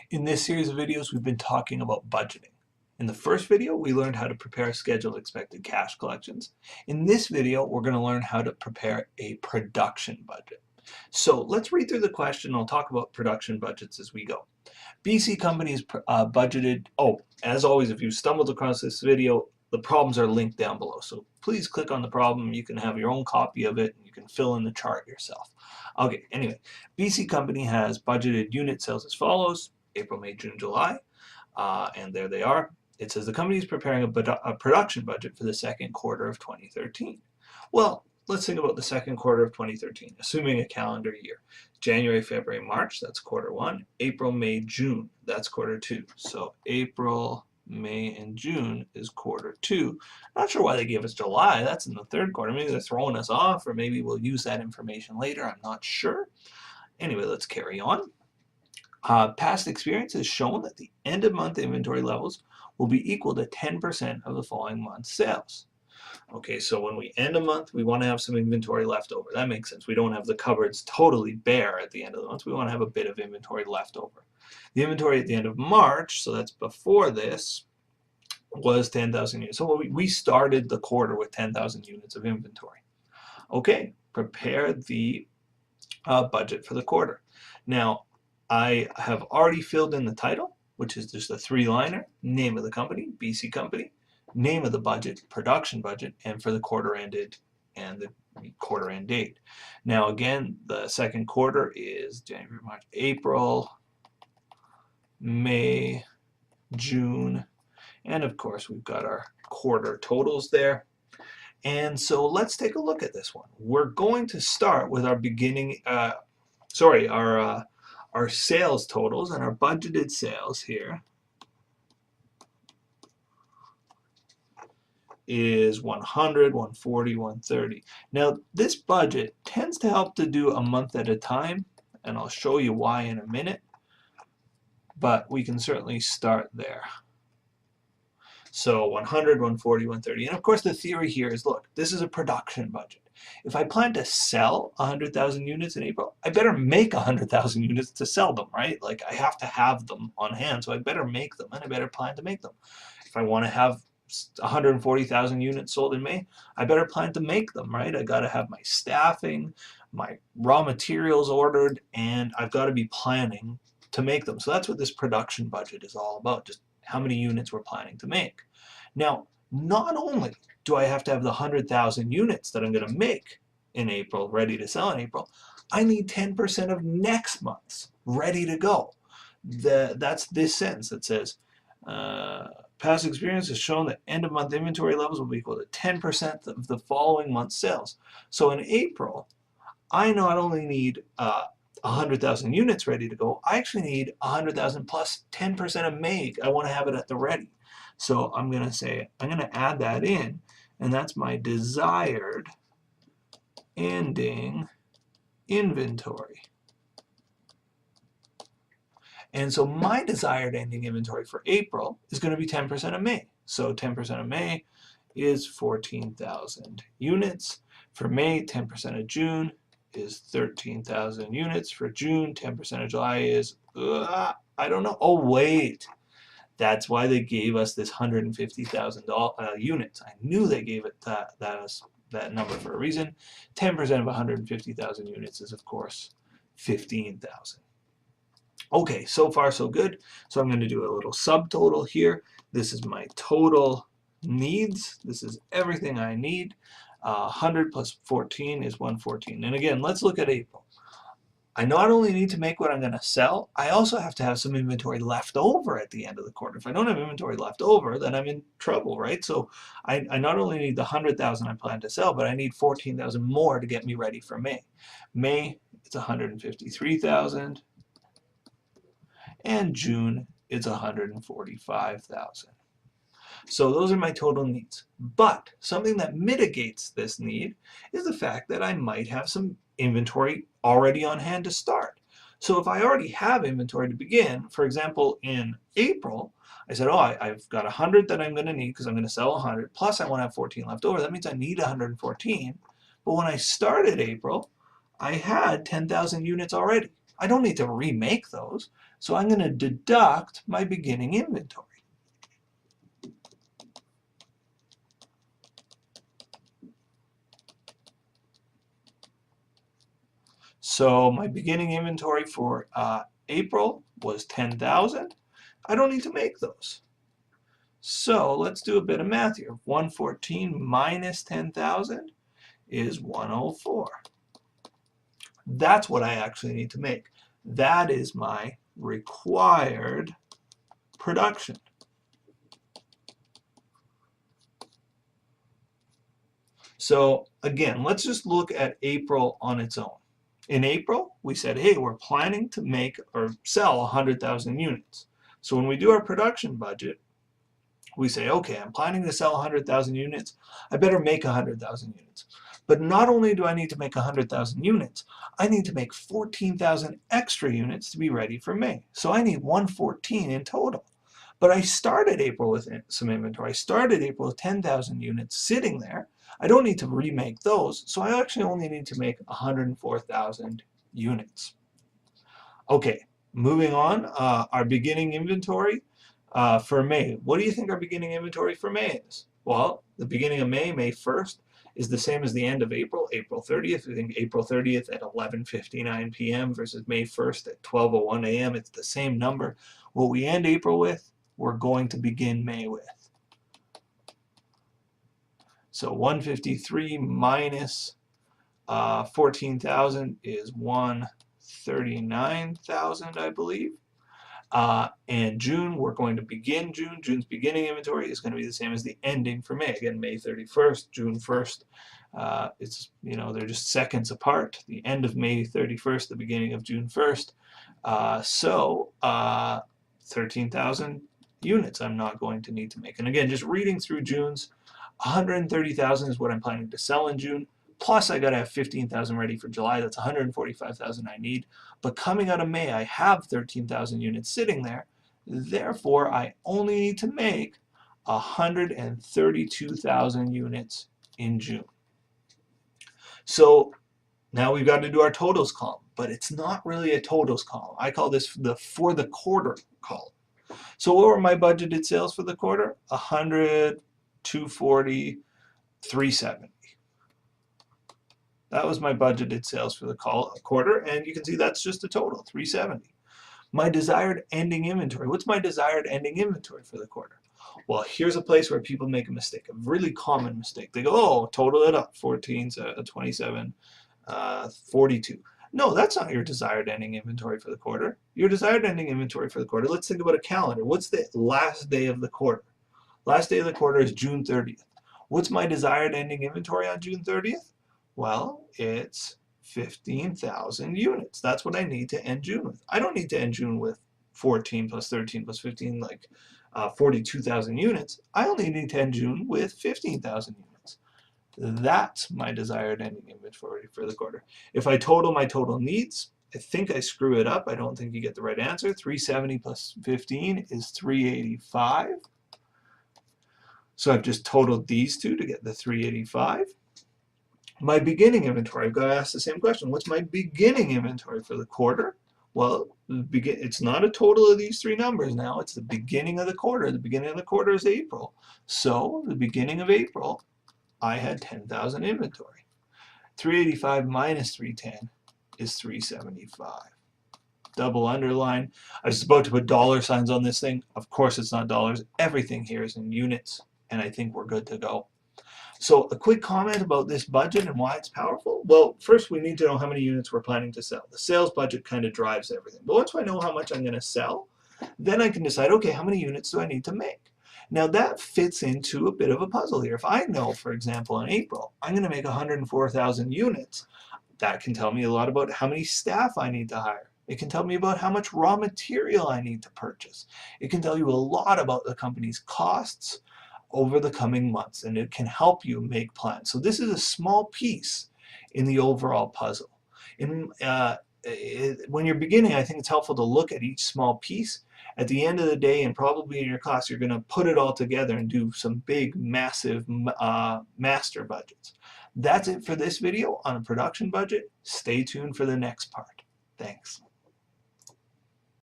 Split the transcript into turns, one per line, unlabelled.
In this series of videos, we've been talking about budgeting. In the first video, we learned how to prepare scheduled expected cash collections. In this video, we're going to learn how to prepare a production budget. So let's read through the question. I'll talk about production budgets as we go. BC Company budgeted, as always, if you stumbled across this video, the problems are linked down below. So please click on the problem. You can have your own copy of it and you can fill in the chart yourself. Okay, anyway, BC Company has budgeted unit sales as follows: April, May, June, July, and there they are. It says the company is preparing a production budget for the second quarter of 2013. Well, let's think about the second quarter of 2013, assuming a calendar year. January, February, March, that's quarter one. April, May, June, that's quarter two. So April, May, and June is quarter two. Not sure why they gave us July. That's in the third quarter. Maybe they're throwing us off, or maybe we'll use that information later. I'm not sure. Anyway, let's carry on. Past experience has shown that the end of month inventory levels will be equal to 10% of the following month's sales. Okay, so when we end a month, we want to have some inventory left over. That makes sense. We don't have the cupboards totally bare at the end of the month. We want to have a bit of inventory left over. The inventory at the end of March, so that's before this, was 10,000 units. So we started the quarter with 10,000 units of inventory. Okay, prepare the budget for the quarter. Now, I have already filled in the title, which is just a three-liner: name of the company, BC Company, name of the budget, production budget, and for the quarter ended and the quarter end date. Now again, the second quarter is January, March, April, May, June, and of course we've got our quarter totals there. And so let's take a look at this one. We're going to start with our our sales totals, and our budgeted sales here is 100, 140, 130. Now this budget tends to help to do a month at a time, and I'll show you why in a minute, but we can certainly start there. So 100, 140, 130. And of course the theory here is, look, this is a production budget. If I plan to sell 100,000 units in April, I better make 100,000 units to sell them, right? Like, I have to have them on hand, so I better make them, and I better plan to make them. If I want to have 140,000 units sold in May, I better plan to make them, right? I got to have my staffing, my raw materials ordered, and I've got to be planning to make them. So that's what this production budget is all about, just how many units we're planning to make. Now, not only do I have to have the 100,000 units that I'm going to make in April ready to sell in April, I need 10% of next month's ready to go. That's this sentence that says, past experience has shown that end of month inventory levels will be equal to 10% of the following month's sales. So in April, I not only need 100,000 units ready to go, I actually need 100,000 plus 10% of May. I want to have it at the ready. So I'm going to say, I'm going to add that in, and that's my desired ending inventory. And so my desired ending inventory for April is going to be 10% of May. So 10% of May is 14,000 units. For May, 10% of June is 13,000 units. For June, 10% of July is, I don't know. Oh, wait. That's why they gave us this 150,000 units. I knew they gave it that number for a reason. 10% of 150,000 units is, of course, 15,000. Okay, so far so good. So I'm going to do a little subtotal here. This is my total needs. This is everything I need. 100 plus 14 is 114. And again, let's look at April. I not only need to make what I'm going to sell, I also have to have some inventory left over at the end of the quarter. If I don't have inventory left over, then I'm in trouble, right? So I not only need the 100,000 I plan to sell, but I need 14,000 more to get me ready for May. May, it's 153,000. And June, it's 145,000. So those are my total needs. But something that mitigates this need is the fact that I might have some inventory already on hand to start. So if I already have inventory to begin, for example, in April, I said, I've got 100 that I'm going to need because I'm going to sell 100, plus I want to have 14 left over. That means I need 114. But when I started April, I had 10,000 units already. I don't need to remake those. So I'm going to deduct my beginning inventory. So my beginning inventory for April was 10,000. I don't need to make those. So let's do a bit of math here. 114 minus 10,000 is 104. That's what I actually need to make. That is my required production. So again, let's just look at April on its own. In April, we said, hey, we're planning to make or sell 100,000 units. So when we do our production budget, we say, okay, I'm planning to sell 100,000 units. I better make 100,000 units. But not only do I need to make 100,000 units, I need to make 14,000 extra units to be ready for May. So I need 114 in total. But I started April with some inventory. I started April with 10,000 units sitting there. I don't need to remake those, so I actually only need to make 104,000 units. Okay, moving on, our beginning inventory for May. What do you think our beginning inventory for May is? Well, the beginning of May, May 1st, is the same as the end of April, April 30th. We think April 30th at 11:59 p.m. versus May 1st at 12:01 a.m. It's the same number. What we end April with, we're going to begin May with. So 153 minus 14,000 is 139,000, I believe. And June, we're going to begin June. June's beginning inventory is going to be the same as the ending for May. Again, May 31st, June 1st. It's, they're just seconds apart. The end of May 31st, the beginning of June 1st. So 13,000 units I'm not going to need to make. And again, just reading through June's, 130,000 is what I'm planning to sell in June. Plus, I got to have 15,000 ready for July. That's 145,000 I need. But coming out of May, I have 13,000 units sitting there. Therefore, I only need to make 132,000 units in June. So now we've got to do our totals column, but it's not really a totals column. I call this the for the quarter column. So what were my budgeted sales for the quarter? 100, 240, 370. That was my budgeted sales for the quarter, and you can see that's just a total, 370. My desired ending inventory. What's my desired ending inventory for the quarter? Well, here's a place where people make a mistake, a really common mistake. They go, oh, total it up, 14, 27, 42. No, that's not your desired ending inventory for the quarter. Your desired ending inventory for the quarter, let's think about a calendar. What's the last day of the quarter? Last day of the quarter is June 30th. What's my desired ending inventory on June 30th? Well, it's 15,000 units. That's what I need to end June with. I don't need to end June with 14 plus 13 plus 15, like 42,000 units. I only need to end June with 15,000 units. That's my desired ending inventory for the quarter. If I total my total needs, I think I screw it up. I don't think you get the right answer. 370 plus 15 is 385. So I've just totaled these two to get the 385. My beginning inventory, I've got to ask the same question. What's my beginning inventory for the quarter? Well, it's not a total of these three numbers now. It's the beginning of the quarter. The beginning of the quarter is April. So the beginning of April, I had 10,000 inventory. 385 minus 310 is 375. Double underline. I was about to put dollar signs on this thing. Of course it's not dollars. Everything here is in units, and I think we're good to go. So a quick comment about this budget and why it's powerful. Well, first we need to know how many units we're planning to sell. The sales budget kind of drives everything. But once I know how much I'm going to sell, then I can decide, okay, how many units do I need to make? Now that fits into a bit of a puzzle here. If I know, for example, in April, I'm going to make 104,000 units, that can tell me a lot about how many staff I need to hire. It can tell me about how much raw material I need to purchase. It can tell you a lot about the company's costs over the coming months, and it can help you make plans. So this is a small piece in the overall puzzle. When you're beginning, I think it's helpful to look at each small piece. At the end of the day, and probably in your class, you're going to put it all together and do some big, massive master budgets. That's it for this video on a production budget. Stay tuned for the next part. Thanks.